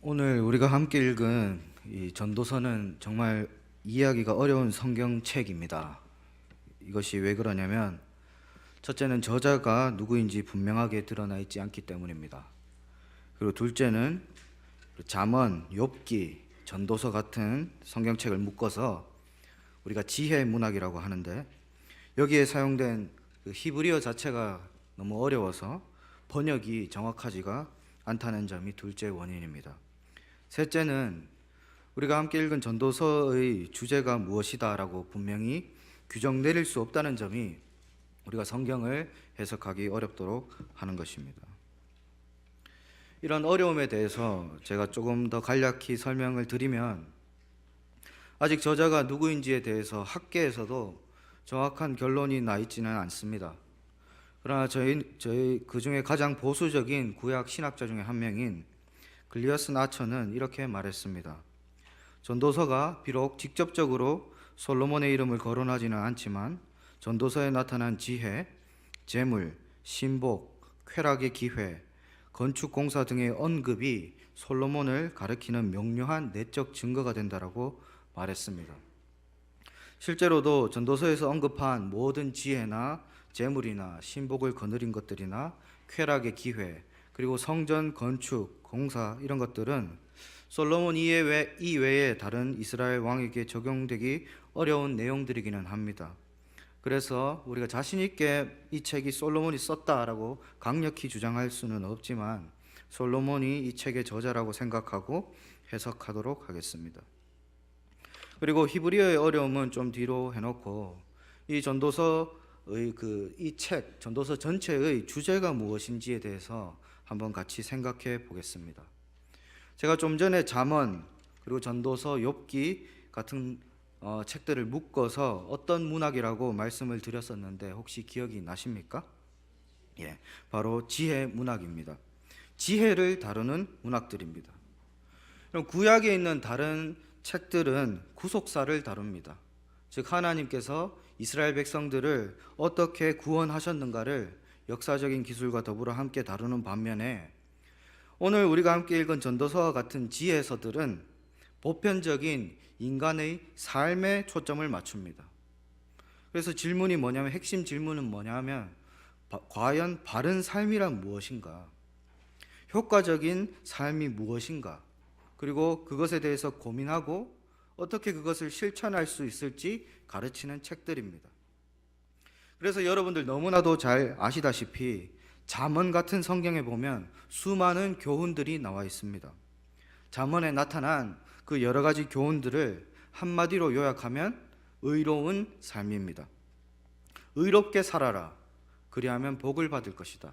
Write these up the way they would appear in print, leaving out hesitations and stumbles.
오늘 우리가 함께 읽은 이 전도서는 정말 이해하기가 어려운 성경책입니다. 이것이 왜 그러냐면 첫째는 저자가 누구인지 분명하게 드러나 있지 않기 때문입니다. 그리고 둘째는 잠언, 욥기, 전도서 같은 성경책을 묶어서 우리가 지혜 문학이라고 하는데 여기에 사용된 그 히브리어 자체가 너무 어려워서 번역이 정확하지가 않다는 점이 둘째 원인입니다. 셋째는 우리가 함께 읽은 전도서의 주제가 무엇이다라고 분명히 규정 내릴 수 없다는 점이 우리가 성경을 해석하기 어렵도록 하는 것입니다. 이런 어려움에 대해서 제가 조금 더 간략히 설명을 드리면 아직 저자가 누구인지에 대해서 학계에서도 정확한 결론이 나 있지는 않습니다. 그러나 저희 그 중에 가장 보수적인 구약 신학자 중에 한 명인 글리어스 나처는 이렇게 말했습니다. 전도서가 비록 직접적으로 솔로몬의 이름을 거론하지는 않지만 전도서에 나타난 지혜, 재물, 신복, 쾌락의 기회, 건축 공사 등의 언급이 솔로몬을 가리키는 명료한 내적 증거가 된다라고 말했습니다. 실제로도 전도서에서 언급한 모든 지혜나 재물이나 신복을 거느린 것들이나 쾌락의 기회, 그리고 성전 건축, 공사 이런 것들은 솔로몬 이외에 다른 이스라엘 왕에게 적용되기 어려운 내용들이기는 합니다. 그래서 우리가 자신 있게 이 책이 솔로몬이 썼다라고 강력히 주장할 수는 없지만 솔로몬이 이 책의 저자라고 생각하고 해석하도록 하겠습니다. 그리고 히브리어의 어려움은 좀 뒤로 해놓고 이 전도서의 이 책, 전도서 전체의 주제가 무엇인지에 대해서 한번 같이 생각해 보겠습니다. 제가 좀 전에 잠언 그리고 전도서, 욥기 같은 책들을 묶어서 어떤 문학이라고 말씀을 드렸었는데 혹시 기억이 나십니까? 예, 바로 지혜 문학입니다. 지혜를 다루는 문학들입니다. 그럼 구약에 있는 다른 책들은 구속사를 다룹니다. 즉 하나님께서 이스라엘 백성들을 어떻게 구원하셨는가를 역사적인 기술과 더불어 함께 다루는 반면에 오늘 우리가 함께 읽은 전도서와 같은 지혜서들은 보편적인 인간의 삶에 초점을 맞춥니다. 그래서 질문이 뭐냐면 핵심 질문은 뭐냐면 과연 바른 삶이란 무엇인가? 효과적인 삶이 무엇인가? 그리고 그것에 대해서 고민하고 어떻게 그것을 실천할 수 있을지 가르치는 책들입니다. 그래서 여러분들 너무나도 잘 아시다시피 잠언 같은 성경에 보면 수많은 교훈들이 나와 있습니다. 잠언에 나타난 그 여러 가지 교훈들을 한마디로 요약하면 의로운 삶입니다. 의롭게 살아라. 그리하면 복을 받을 것이다.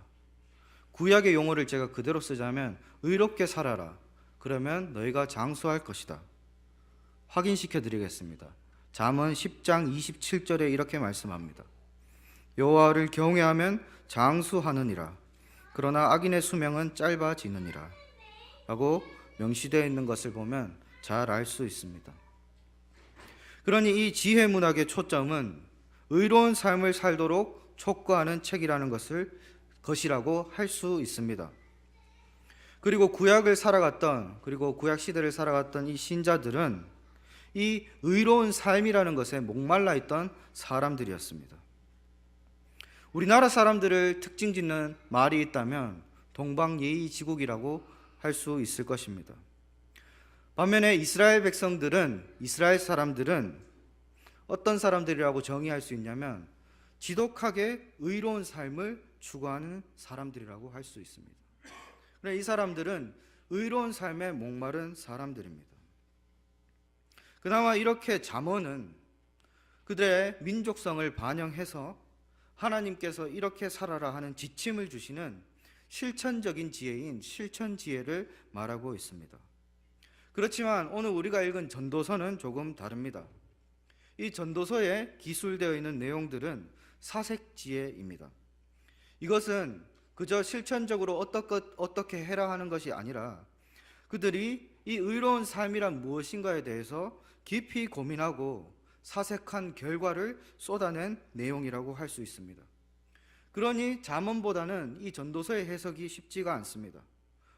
구약의 용어를 제가 그대로 쓰자면 의롭게 살아라. 그러면 너희가 장수할 것이다. 확인시켜 드리겠습니다. 잠언 10장 27절에 이렇게 말씀합니다. 여호와를 경외하면 장수하느니라. 그러나 악인의 수명은 짧아지느니라. 라고 명시되어 있는 것을 보면 잘 알 수 있습니다. 그러니 이 지혜 문학의 초점은 의로운 삶을 살도록 촉구하는 책이라는 것이라고 할 수 있습니다. 그리고 그리고 구약 시대를 살아갔던 이 신자들은 이 의로운 삶이라는 것에 목말라 있던 사람들이었습니다. 우리나라 사람들을 특징 짓는 말이 있다면 동방예의지국이라고 할 수 있을 것입니다. 반면에 이스라엘 사람들은 어떤 사람들이라고 정의할 수 있냐면 지독하게 의로운 삶을 추구하는 사람들이라고 할 수 있습니다. 그러나 이 사람들은 의로운 삶에 목마른 사람들입니다. 그나마 이렇게 잠언은 그들의 민족성을 반영해서 하나님께서 이렇게 살아라 하는 지침을 주시는 실천적인 지혜인 실천지혜를 말하고 있습니다. 그렇지만 오늘 우리가 읽은 전도서는 조금 다릅니다. 이 전도서에 기술되어 있는 내용들은 사색지혜입니다. 이것은 그저 실천적으로 어떻게 해라 하는 것이 아니라 그들이 이 의로운 삶이란 무엇인가에 대해서 깊이 고민하고 사색한 결과를 쏟아낸 내용이라고 할 수 있습니다. 그러니 잠언보다는 이 전도서의 해석이 쉽지가 않습니다.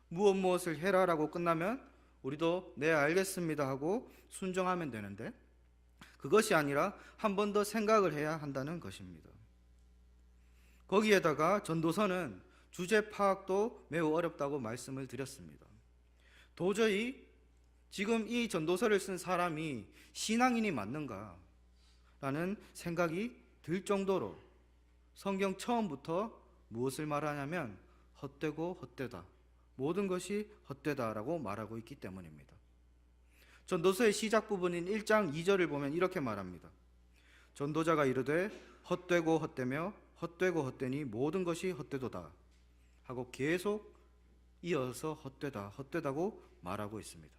무엇을 해라라고 끝나면 우리도 네 알겠습니다 하고 순종하면 되는데 그것이 아니라 한 번 더 생각을 해야 한다는 것입니다. 거기에다가 전도서는 주제 파악도 매우 어렵다고 말씀을 드렸습니다. 도저히 지금 이 전도서를 쓴 사람이 신앙인이 맞는가 라는 생각이 들 정도로 성경 처음부터 무엇을 말하냐면 헛되고 헛되다, 모든 것이 헛되다라고 말하고 있기 때문입니다. 전도서의 시작 부분인 1장 2절을 보면 이렇게 말합니다. 전도자가 이르되 헛되고 헛되며 헛되고 헛되니 모든 것이 헛되도다 하고 계속 이어서 헛되다 헛되다고 말하고 있습니다.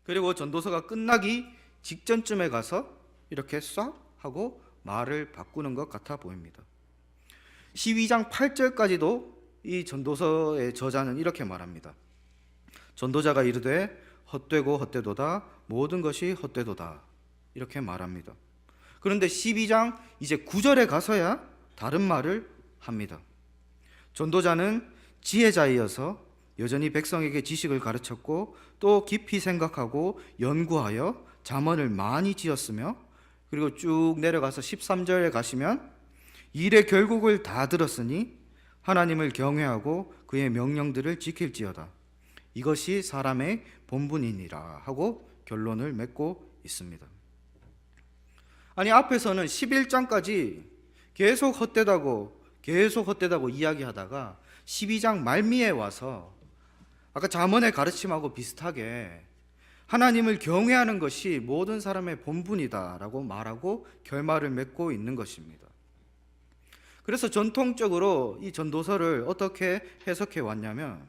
그리고 전도서가 끝나기 직전쯤에 가서 이렇게 싹 하고 말을 바꾸는 것 같아 보입니다. 12장 8절까지도 이 전도서의 저자는 이렇게 말합니다. 전도자가 이르되 헛되고 헛되도다 모든 것이 헛되도다 이렇게 말합니다. 그런데 12장 이제 9절에 가서야 다른 말을 합니다. 전도자는 지혜자이어서 여전히 백성에게 지식을 가르쳤고 또 깊이 생각하고 연구하여 잠언을 많이 지었으며, 그리고 쭉 내려가서 13절에 가시면 일의 결국을 다 들었으니 하나님을 경외하고 그의 명령들을 지킬지어다 이것이 사람의 본분이니라 하고 결론을 맺고 있습니다. 아니 앞에서는 11장까지 계속 헛되다고 이야기하다가 12장 말미에 와서 아까 잠언의 가르침하고 비슷하게 하나님을 경외하는 것이 모든 사람의 본분이다라고 말하고 결말을 맺고 있는 것입니다. 그래서 전통적으로 이 전도서를 어떻게 해석해 왔냐면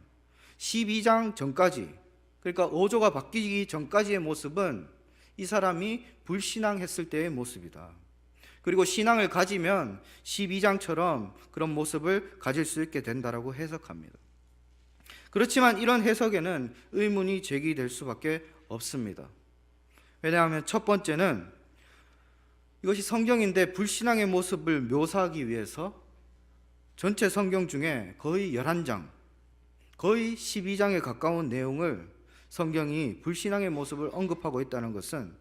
12장 전까지, 그러니까 어조가 바뀌기 전까지의 모습은 이 사람이 불신앙했을 때의 모습이다. 그리고 신앙을 가지면 12장처럼 그런 모습을 가질 수 있게 된다라고 해석합니다. 그렇지만 이런 해석에는 의문이 제기될 수밖에 없습니다. 왜냐하면 첫 번째는 이것이 성경인데 불신앙의 모습을 묘사하기 위해서 전체 성경 중에 거의 11장, 거의 12장에 가까운 내용을 성경이 불신앙의 모습을 언급하고 있다는 것은,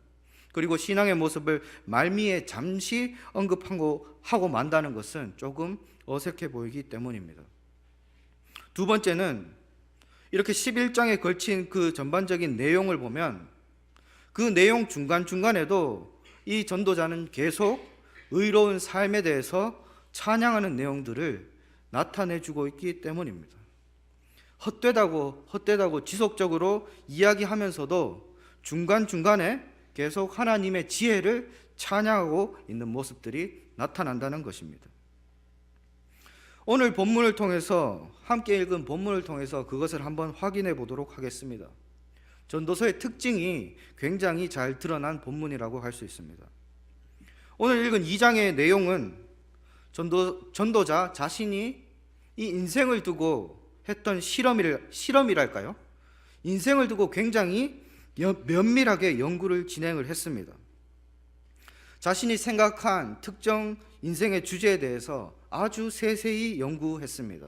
그리고 신앙의 모습을 말미에 잠시 언급하고 만다는 것은 조금 어색해 보이기 때문입니다. 두 번째는 이렇게 11장에 걸친 그 전반적인 내용을 보면 그 내용 중간중간에도 이 전도자는 계속 의로운 삶에 대해서 찬양하는 내용들을 나타내주고 있기 때문입니다. 헛되다고 지속적으로 이야기하면서도 중간중간에 계속 하나님의 지혜를 찬양하고 있는 모습들이 나타난다는 것입니다. 오늘 본문을 통해서, 함께 읽은 본문을 통해서 그것을 한번 확인해 보도록 하겠습니다. 전도서의 특징이 굉장히 잘 드러난 본문이라고 할 수 있습니다. 오늘 읽은 2장의 내용은 전도자 자신이 이 인생을 두고 했던 실험이랄까요? 인생을 두고 굉장히 면밀하게 연구를 진행을 했습니다. 자신이 생각한 특정 인생의 주제에 대해서 아주 세세히 연구했습니다.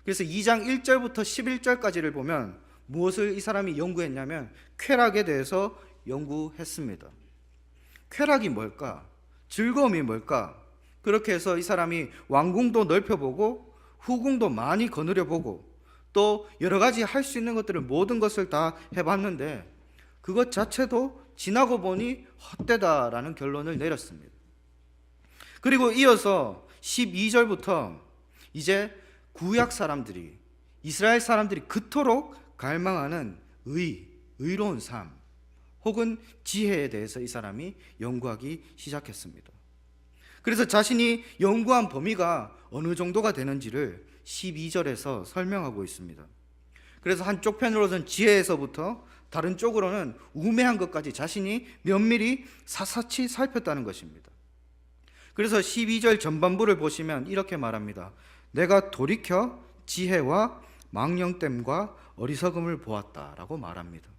그래서 2장 1절부터 11절까지를 보면 무엇을 이 사람이 연구했냐면 쾌락에 대해서 연구했습니다. 쾌락이 뭘까? 즐거움이 뭘까? 그렇게 해서 이 사람이 왕궁도 넓혀보고 후궁도 많이 거느려보고 또 여러 가지 할 수 있는 것들을 모든 것을 다 해봤는데 그것 자체도 지나고 보니 헛되다라는 결론을 내렸습니다. 그리고 이어서 12절부터 이제 구약 사람들이, 이스라엘 사람들이 그토록 갈망하는 의로운 삶 혹은 지혜에 대해서 이 사람이 연구하기 시작했습니다. 그래서 자신이 연구한 범위가 어느 정도가 되는지를 12절에서 설명하고 있습니다. 그래서 한쪽 편으로는 지혜에서부터 다른 쪽으로는 우매한 것까지 자신이 면밀히 샅샅이 살폈다는 것입니다. 그래서 12절 전반부를 보시면 이렇게 말합니다. 내가 돌이켜 지혜와 망령됨과 어리석음을 보았다라고 말합니다.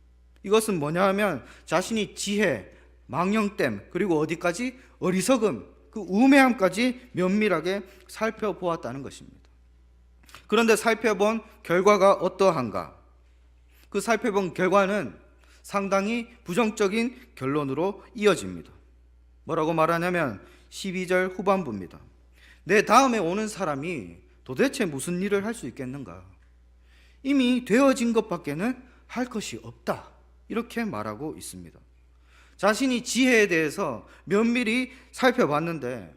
이것은 뭐냐 하면 자신이 지혜, 망령됨, 그리고 어디까지? 어리석음, 그 우매함까지 면밀하게 살펴보았다는 것입니다. 그런데 살펴본 결과가 어떠한가? 그 살펴본 결과는 상당히 부정적인 결론으로 이어집니다. 뭐라고 말하냐면 12절 후반부입니다. 내 다음에 오는 사람이 도대체 무슨 일을 할 수 있겠는가? 이미 되어진 것밖에는 할 것이 없다. 이렇게 말하고 있습니다. 자신이 지혜에 대해서 면밀히 살펴봤는데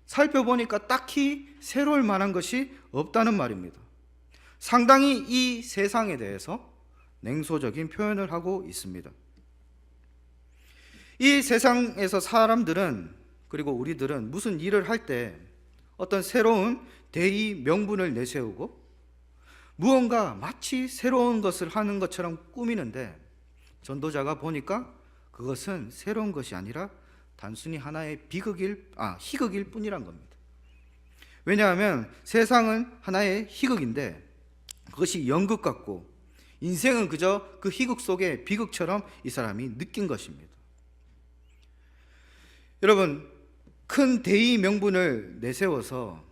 살펴보니까 딱히 새로울 만한 것이 없다는 말입니다. 상당히 이 세상에 대해서 냉소적인 표현을 하고 있습니다. 이 세상에서 사람들은, 그리고 우리들은 무슨 일을 할 때 어떤 새로운 대의 명분을 내세우고 무언가 마치 새로운 것을 하는 것처럼 꾸미는데, 전도자가 보니까 그것은 새로운 것이 아니라 단순히 하나의 희극일 뿐이란 겁니다. 왜냐하면 세상은 하나의 희극인데 그것이 연극 같고 인생은 그저 그 희극 속의 비극처럼 이 사람이 느낀 것입니다. 여러분, 큰 대의 명분을 내세워서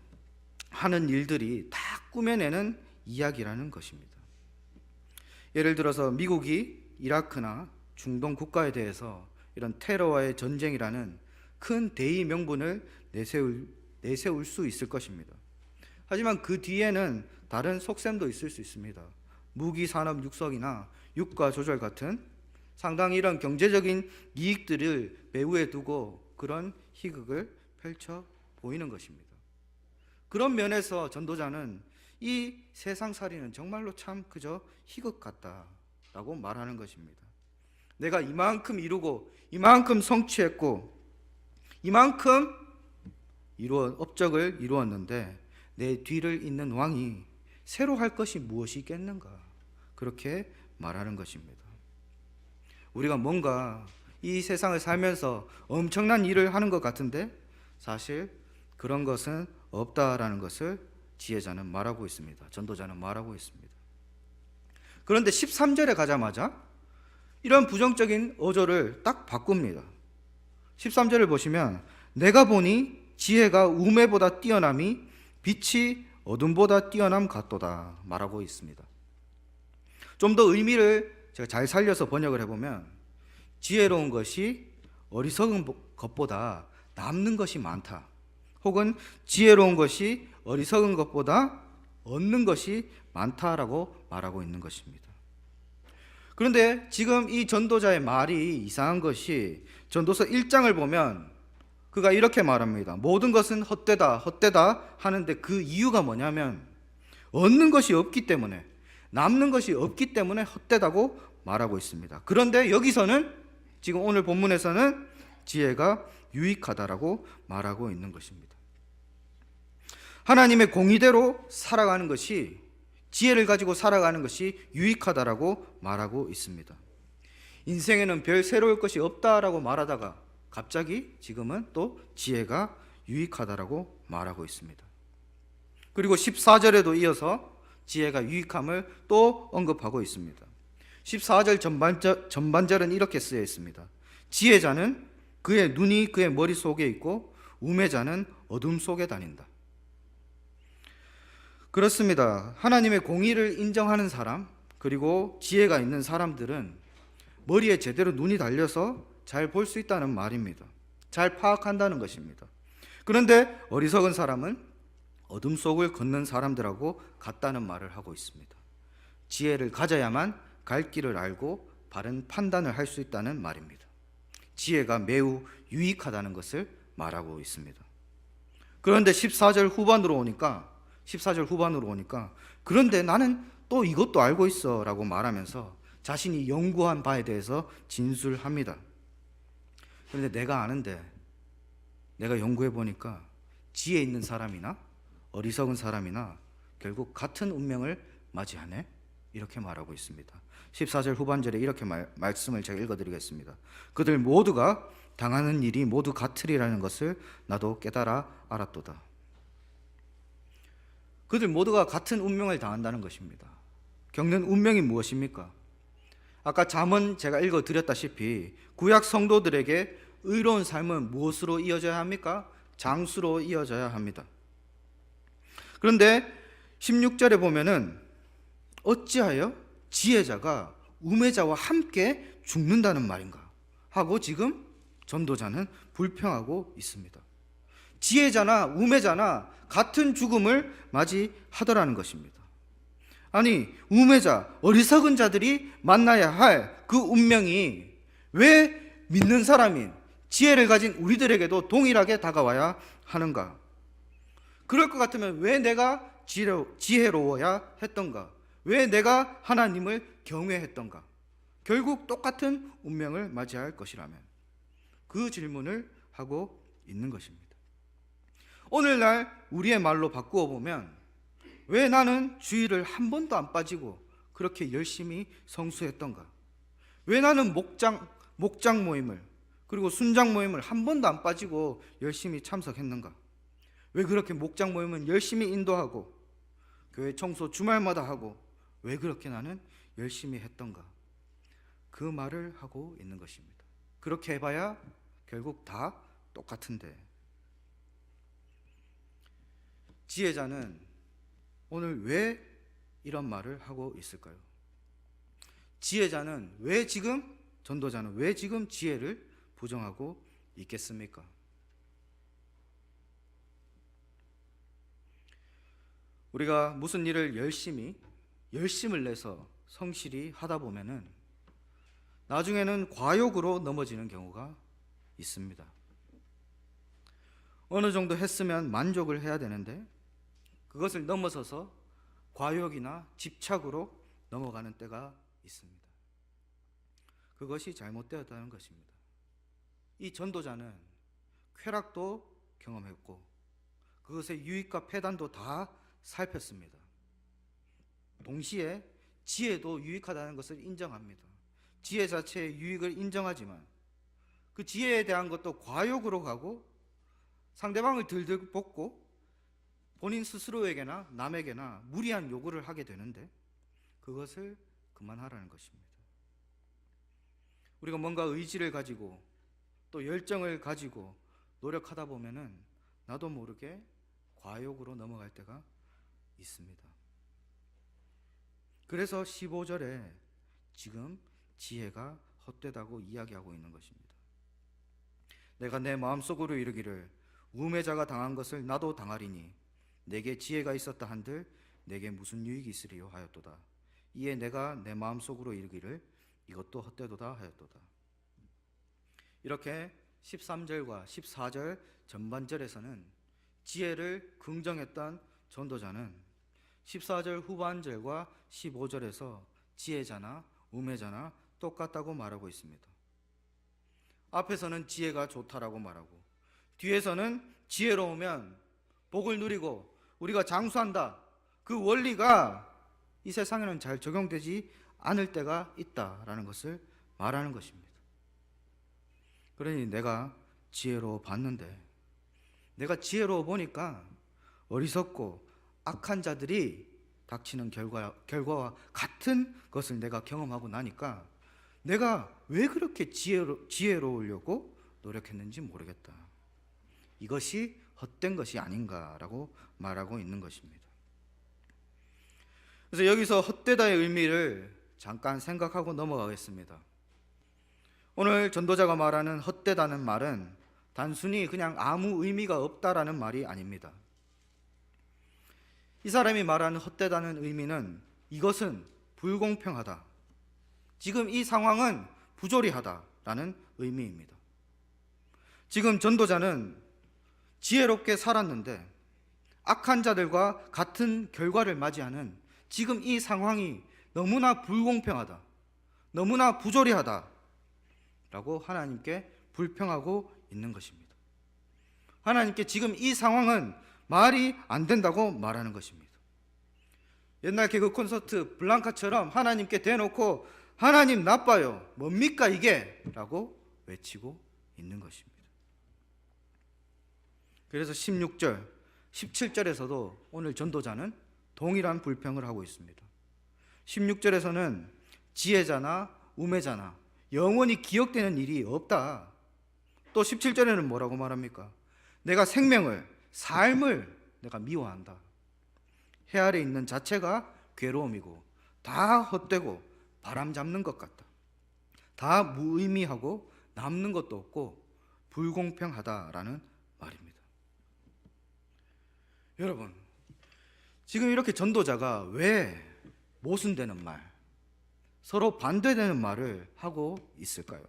하는 일들이 다 꾸며내는 이야기라는 것입니다. 예를 들어서 미국이 이라크나 중동 국가에 대해서 이런 테러와의 전쟁이라는 큰 대의 명분을 내세울 수 있을 것입니다. 하지만 그 뒤에는 다른 속셈도 있을 수 있습니다. 무기 산업 육성이나 유가 조절 같은 상당히 이런 경제적인 이익들을 배후에 두고 그런 희극을 펼쳐 보이는 것입니다. 그런 면에서 전도자는 이 세상살이는 정말로 참 그저 희극 같다라고 말하는 것입니다. 내가 이만큼 이루고 이만큼 성취했고 이만큼 업적을 이루었는데 내 뒤를 잇는 왕이 새로 할 것이 무엇이 있겠는가, 그렇게 말하는 것입니다. 우리가 뭔가 이 세상을 살면서 엄청난 일을 하는 것 같은데 사실 그런 것은 없다라는 것을 지혜자는 말하고 있습니다. 전도자는 말하고 있습니다. 그런데 13절에 가자마자 이런 부정적인 어조를 딱 바꿉니다. 13절을 보시면 내가 보니 지혜가 우매보다 뛰어남이 빛이 어둠보다 뛰어남 같도다 말하고 있습니다. 좀 더 의미를 제가 잘 살려서 번역을 해보면 지혜로운 것이 어리석은 것보다 남는 것이 많다, 혹은 지혜로운 것이 어리석은 것보다 얻는 것이 많다라고 말하고 있는 것입니다. 그런데 지금 이 전도자의 말이 이상한 것이 전도서 1장을 보면 그가 이렇게 말합니다. 모든 것은 헛되다 하는데 그 이유가 뭐냐면 얻는 것이 없기 때문에, 남는 것이 없기 때문에 헛되다고 말하고 있습니다. 그런데 여기서는 지금 오늘 본문에서는 지혜가 유익하다라고 말하고 있는 것입니다. 하나님의 공의대로 살아가는 것이, 지혜를 가지고 살아가는 것이 유익하다라고 말하고 있습니다. 인생에는 별 새로울 것이 없다라고 말하다가 갑자기 지금은 또 지혜가 유익하다라고 말하고 있습니다. 그리고 14절에도 이어서 지혜가 유익함을 또 언급하고 있습니다. 14절 전반절은 이렇게 쓰여 있습니다. 지혜자는 그의 눈이 그의 머릿속에 있고 우매자는 어둠 속에 다닌다. 그렇습니다. 하나님의 공의를 인정하는 사람, 그리고 지혜가 있는 사람들은 머리에 제대로 눈이 달려서 잘 볼 수 있다는 말입니다. 잘 파악한다는 것입니다. 그런데 어리석은 사람은 어둠 속을 걷는 사람들하고 같다는 말을 하고 있습니다. 지혜를 가져야만 갈 길을 알고 바른 판단을 할 수 있다는 말입니다. 지혜가 매우 유익하다는 것을 말하고 있습니다. 그런데 14절 후반으로 오니까 그런데 나는 또 이것도 알고 있어 라고 말하면서 자신이 연구한 바에 대해서 진술합니다. 그런데 내가 아는데, 내가 연구해 보니까 지혜 있는 사람이나 어리석은 사람이나 결국 같은 운명을 맞이하네, 이렇게 말하고 있습니다. 14절 후반절에 이렇게 말씀을 제가 읽어드리겠습니다. 그들 모두가 당하는 일이 모두 같으리라는 것을 나도 깨달아 알았도다. 그들 모두가 같은 운명을 당한다는 것입니다. 겪는 운명이 무엇입니까? 아까 잠언 제가 읽어드렸다시피 구약 성도들에게 의로운 삶은 무엇으로 이어져야 합니까? 장수로 이어져야 합니다. 그런데 16절에 보면은 어찌하여 지혜자가 우매자와 함께 죽는다는 말인가 하고 지금 전도자는 불평하고 있습니다. 지혜자나 우매자나 같은 죽음을 맞이하더라는 것입니다. 아니, 우매자, 어리석은 자들이 만나야 할 그 운명이 왜 믿는 사람인 지혜를 가진 우리들에게도 동일하게 다가와야 하는가? 그럴 것 같으면 왜 내가 지혜로워야 했던가? 왜 내가 하나님을 경외했던가? 결국 똑같은 운명을 맞이할 것이라면 그 질문을 하고 있는 것입니다. 오늘날 우리의 말로 바꾸어 보면 왜 나는 주일을 한 번도 안 빠지고 그렇게 열심히 성수했던가? 왜 나는 목장 모임을 그리고 순장 모임을 한 번도 안 빠지고 열심히 참석했는가? 왜 그렇게 목장 모임은 열심히 인도하고 교회 청소 주말마다 하고 왜 그렇게 나는 열심히 했던가? 그 말을 하고 있는 것입니다. 그렇게 해봐야 결국 다 똑같은데. 지혜자는 오늘 왜 이런 말을 하고 있을까요? 지혜자는 왜 지금, 전도자는 왜 지금 지혜를 부정하고 있겠습니까? 우리가 무슨 일을 열심을 내서 성실히 하다 보면은 나중에는 과욕으로 넘어지는 경우가 있습니다. 어느 정도 했으면 만족을 해야 되는데 그것을 넘어서서 과욕이나 집착으로 넘어가는 때가 있습니다. 그것이 잘못되었다는 것입니다. 이 전도자는 쾌락도 경험했고 그것의 유익과 폐단도 다 살폈습니다. 동시에 지혜도 유익하다는 것을 인정합니다. 지혜 자체의 유익을 인정하지만 그 지혜에 대한 것도 과욕으로 가고 상대방을 들들 볶고 본인 스스로에게나 남에게나 무리한 요구를 하게 되는데 그것을 그만하라는 것입니다. 우리가 뭔가 의지를 가지고 또 열정을 가지고 노력하다 보면은 나도 모르게 과욕으로 넘어갈 때가 있습니다. 그래서 15절에 지금 지혜가 헛되다고 이야기하고 있는 것입니다. 내가 내 마음속으로 이르기를 우매자가 당한 것을 나도 당하리니 내게 지혜가 있었다 한들 내게 무슨 유익이 있으리요 하였도다. 이에 내가 내 마음속으로 이르기를 이것도 헛되도다 하였도다. 이렇게 13절과 14절 전반절에서는 지혜를 긍정했던 전도자는 14절 후반절과 15절에서 지혜자나 우매자나 똑같다고 말하고 있습니다. 앞에서는 지혜가 좋다라고 말하고 뒤에서는 지혜로우면 복을 누리고 우리가 장수한다. 그 원리가 이 세상에는 잘 적용되지 않을 때가 있다라는 것을 말하는 것입니다. 그러니 내가 지혜로워 봤는데 내가 지혜로워 보니까 어리석고 악한 자들이 닥치는 결과와 같은 것을 내가 경험하고 나니까 내가 왜 그렇게 지혜로우려고 노력했는지 모르겠다. 이것이 헛된 것이 아닌가라고 말하고 있는 것입니다. 그래서 여기서 헛되다의 의미를 잠깐 생각하고 넘어가겠습니다. 오늘 전도자가 말하는 헛되다는 말은 단순히 그냥 아무 의미가 없다라는 말이 아닙니다. 이 사람이 말하는 헛되다는 의미는 이것은 불공평하다. 지금 이 상황은 부조리하다라는 의미입니다. 지금 전도자는 지혜롭게 살았는데 악한 자들과 같은 결과를 맞이하는 지금 이 상황이 너무나 불공평하다, 너무나 부조리하다 라고 하나님께 불평하고 있는 것입니다. 하나님께 지금 이 상황은 말이 안 된다고 말하는 것입니다. 옛날 개그 콘서트 블랑카처럼 하나님께 대놓고 하나님 나빠요, 뭡니까 이게? 라고 외치고 있는 것입니다. 그래서 16절, 17절에서도 오늘 전도자는 동일한 불평을 하고 있습니다. 16절에서는 지혜자나 우매자나 영원히 기억되는 일이 없다. 또 17절에는 뭐라고 말합니까? 내가 생명을, 삶을 내가 미워한다. 해 아래 있는 자체가 괴로움이고 다 헛되고 바람 잡는 것 같다. 다 무의미하고 남는 것도 없고 불공평하다라는 말입니다. 여러분, 지금 이렇게 전도자가 왜 모순되는 말, 서로 반대되는 말을 하고 있을까요?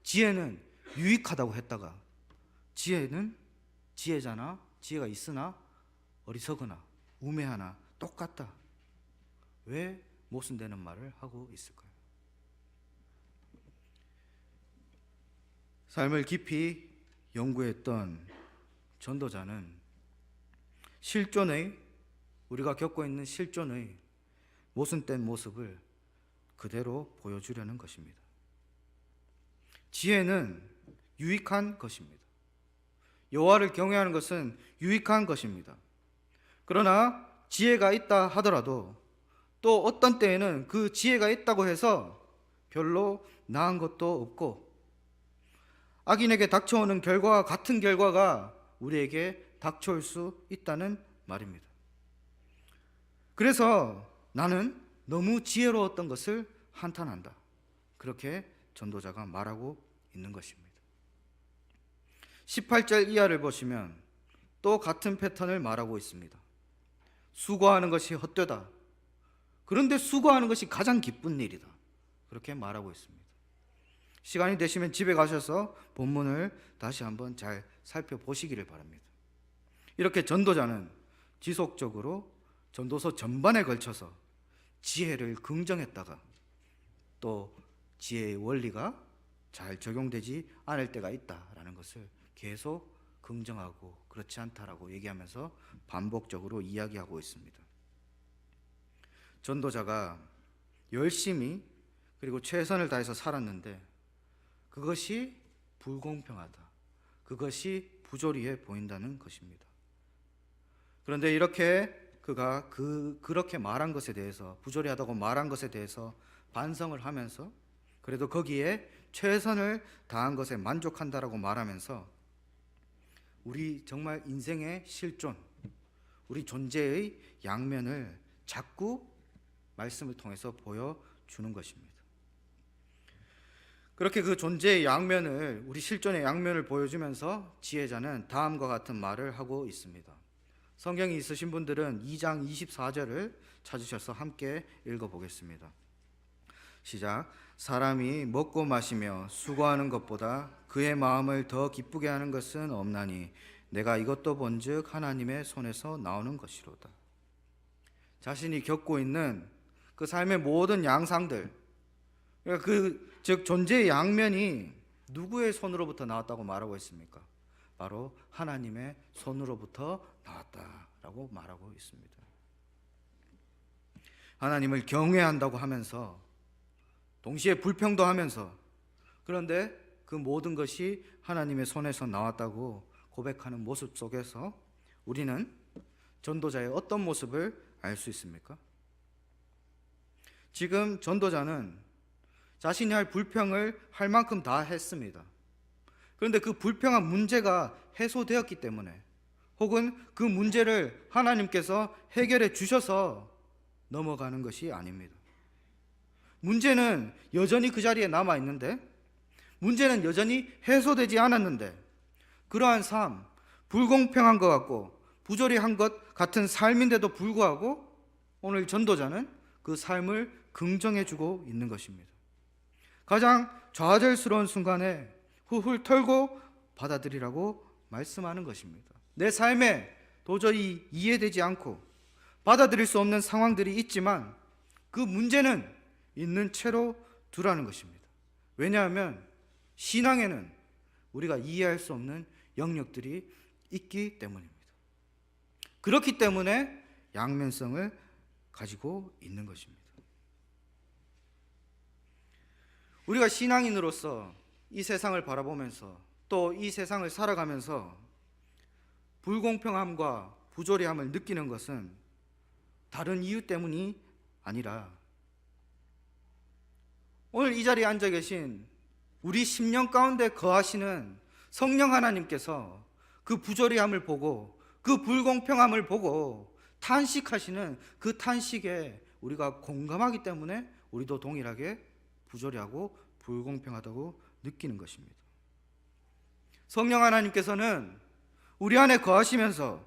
지혜는 유익하다고 했다가 지혜는 지혜잖아, 지혜가 있으나 어리석으나 우매하나 똑같다. 왜 모순되는 말을 하고 있을까요? 삶을 깊이 연구했던 전도자는 우리가 겪고 있는 실존의 모순된 모습을 그대로 보여주려는 것입니다. 지혜는 유익한 것입니다. 여호와를 경외하는 것은 유익한 것입니다. 그러나 지혜가 있다 하더라도 또 어떤 때에는 그 지혜가 있다고 해서 별로 나은 것도 없고 악인에게 닥쳐오는 결과와 같은 결과가 우리에게 닥쳐올 수 있다는 말입니다. 그래서 나는 너무 지혜로웠던 것을 한탄한다. 그렇게 전도자가 말하고 있는 것입니다. 18절 이하를 보시면 또 같은 패턴을 말하고 있습니다. 수고하는 것이 헛되다. 그런데 수고하는 것이 가장 기쁜 일이다. 그렇게 말하고 있습니다. 시간이 되시면 집에 가셔서 본문을 다시 한번 잘 살펴보시기를 바랍니다. 이렇게 전도자는 지속적으로 전도서 전반에 걸쳐서 지혜를 긍정했다가 또 지혜의 원리가 잘 적용되지 않을 때가 있다라는 것을 계속 긍정하고 그렇지 않다라고 얘기하면서 반복적으로 이야기하고 있습니다. 전도자가 열심히 그리고 최선을 다해서 살았는데 그것이 불공평하다. 그것이 부조리해 보인다는 것입니다. 그런데 이렇게 그가 그렇게 말한 것에 대해서, 부조리하다고 말한 것에 대해서 반성을 하면서 그래도 거기에 최선을 다한 것에 만족한다라고 말하면서 우리 정말 인생의 실존, 우리 존재의 양면을 자꾸 말씀을 통해서 보여주는 것입니다. 그렇게 그 존재의 양면을, 우리 실존의 양면을 보여주면서 지혜자는 다음과 같은 말을 하고 있습니다. 성경이 있으신 분들은 2장 24절을 찾으셔서 함께 읽어보겠습니다. 시작. 사람이 먹고 마시며 수고하는 것보다 그의 마음을 더 기쁘게 하는 것은 없나니 내가 이것도 본즉 하나님의 손에서 나오는 것이로다. 자신이 겪고 있는 그 삶의 모든 양상들, 그러니까 즉 존재의 양면이 누구의 손으로부터 나왔다고 말하고 있습니까? 바로 하나님의 손으로부터 나왔다라고 말하고 있습니다. 하나님을 경외한다고 하면서 동시에 불평도 하면서, 그런데 그 모든 것이 하나님의 손에서 나왔다고 고백하는 모습 속에서 우리는 전도자의 어떤 모습을 알 수 있습니까? 지금 전도자는 자신이 할 불평을 할 만큼 다 했습니다. 그런데 그 불평한 문제가 해소되었기 때문에, 혹은 그 문제를 하나님께서 해결해 주셔서 넘어가는 것이 아닙니다. 문제는 여전히 그 자리에 남아 있는데, 문제는 여전히 해소되지 않았는데, 그러한 삶, 불공평한 것 같고 부조리한 것 같은 삶인데도 불구하고 오늘 전도자는 그 삶을 긍정해 주고 있는 것입니다. 가장 좌절스러운 순간에 훌훌 털고 받아들이라고 말씀하는 것입니다. 내 삶에 도저히 이해되지 않고 받아들일 수 없는 상황들이 있지만 그 문제는 있는 채로 두라는 것입니다. 왜냐하면 신앙에는 우리가 이해할 수 없는 영역들이 있기 때문입니다. 그렇기 때문에 양면성을 가지고 있는 것입니다. 우리가 신앙인으로서 이 세상을 바라보면서 또 이 세상을 살아가면서 불공평함과 부조리함을 느끼는 것은 다른 이유 때문이 아니라 오늘 이 자리에 앉아 계신 우리 심령 가운데 거하시는 성령 하나님께서 그 부조리함을 보고 그 불공평함을 보고 탄식하시는 그 탄식에 우리가 공감하기 때문에 우리도 동일하게 부조리하고 불공평하다고 느끼는 것입니다. 성령 하나님께서는 우리 안에 거하시면서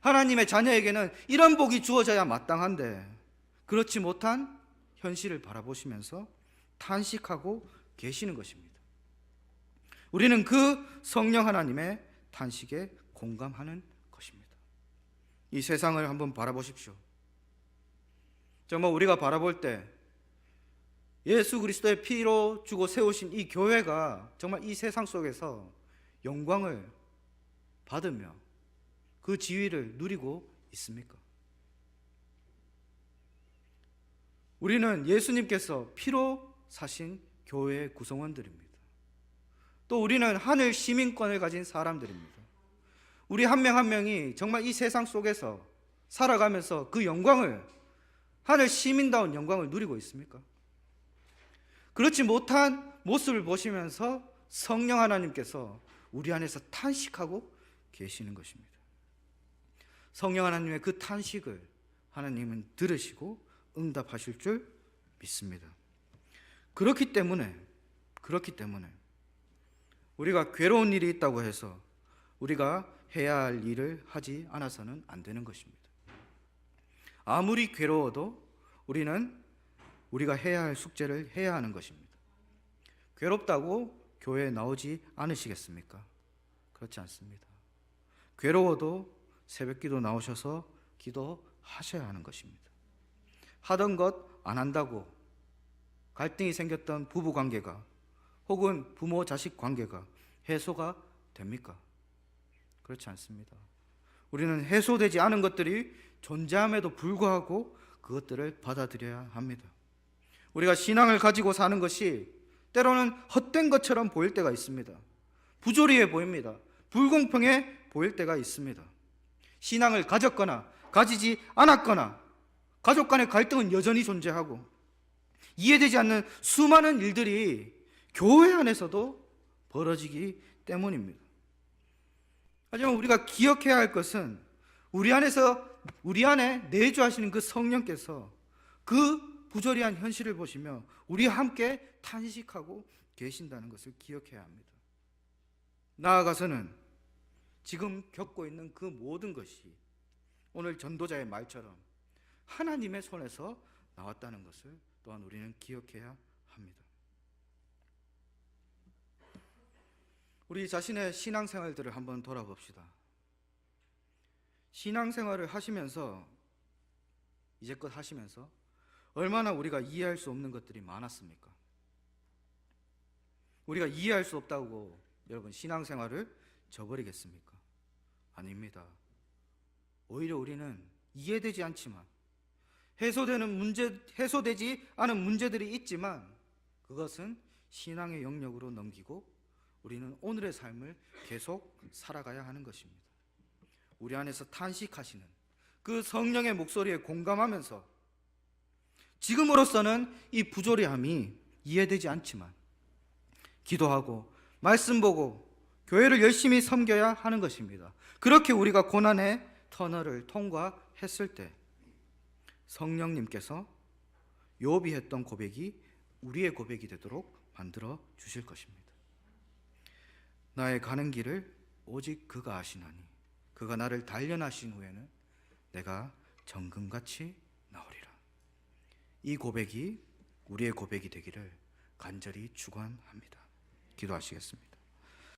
하나님의 자녀에게는 이런 복이 주어져야 마땅한데 그렇지 못한 현실을 바라보시면서 탄식하고 계시는 것입니다. 우리는 그 성령 하나님의 탄식에 공감하는 것입니다. 이 세상을 한번 바라보십시오. 정말 우리가 바라볼 때 예수 그리스도의 피로 주고 세우신 이 교회가 정말 이 세상 속에서 영광을 받으며 그 지위를 누리고 있습니까? 우리는 예수님께서 피로 사신 교회의 구성원들입니다. 또 우리는 하늘 시민권을 가진 사람들입니다. 우리 한 명 한 명이 정말 이 세상 속에서 살아가면서 그 영광을, 하늘 시민다운 영광을 누리고 있습니까? 그렇지 못한 모습을 보시면서 성령 하나님께서 우리 안에서 탄식하고 계시는 것입니다. 성령 하나님의 그 탄식을 하나님은 들으시고 응답하실 줄 믿습니다. 그렇기 때문에 우리가 괴로운 일이 있다고 해서 우리가 해야 할 일을 하지 않아서는 안 되는 것입니다. 아무리 괴로워도 우리는 우리가 해야 할 숙제를 해야 하는 것입니다. 괴롭다고 교회에 나오지 않으시겠습니까? 그렇지 않습니다. 괴로워도 새벽기도 나오셔서 기도하셔야 하는 것입니다. 하던 것 안 한다고 갈등이 생겼던 부부 관계가 혹은 부모 자식 관계가 해소가 됩니까? 그렇지 않습니다. 우리는 해소되지 않은 것들이 존재함에도 불구하고 그것들을 받아들여야 합니다. 우리가 신앙을 가지고 사는 것이 때로는 헛된 것처럼 보일 때가 있습니다. 부조리해 보입니다. 불공평해 보일 때가 있습니다. 신앙을 가졌거나 가지지 않았거나 가족 간의 갈등은 여전히 존재하고 이해되지 않는 수많은 일들이 교회 안에서도 벌어지기 때문입니다. 하지만 우리가 기억해야 할 것은 우리 안에 내주하시는 그 성령께서 그 부조리한 현실을 보시며 우리와 함께 탄식하고 계신다는 것을 기억해야 합니다. 나아가서는 지금 겪고 있는 그 모든 것이 오늘 전도자의 말처럼 하나님의 손에서 나왔다는 것을 또한 우리는 기억해야 합니다. 우리 자신의 신앙생활들을 한번 돌아봅시다. 신앙생활을 하시면서 이제껏 하시면서 얼마나 우리가 이해할 수 없는 것들이 많았습니까? 우리가 이해할 수 없다고 여러분 신앙생활을 저버리겠습니까? 아닙니다. 오히려 우리는 이해되지 않지만 해소되지 않은 문제들이 있지만 그것은 신앙의 영역으로 넘기고 우리는 오늘의 삶을 계속 살아가야 하는 것입니다. 우리 안에서 탄식하시는 그 성령의 목소리에 공감하면서 지금으로서는 이 부조리함이 이해되지 않지만 기도하고 말씀 보고 교회를 열심히 섬겨야 하는 것입니다. 그렇게 우리가 고난의 터널을 통과했을 때 성령님께서 욥이 했던 고백이 우리의 고백이 되도록 만들어 주실 것입니다. 나의 가는 길을 오직 그가 아시나니 그가 나를 단련하신 후에는 내가 정금같이 나오리라. 이 고백이 우리의 고백이 되기를 간절히 축원합니다. 기도하시겠습니다.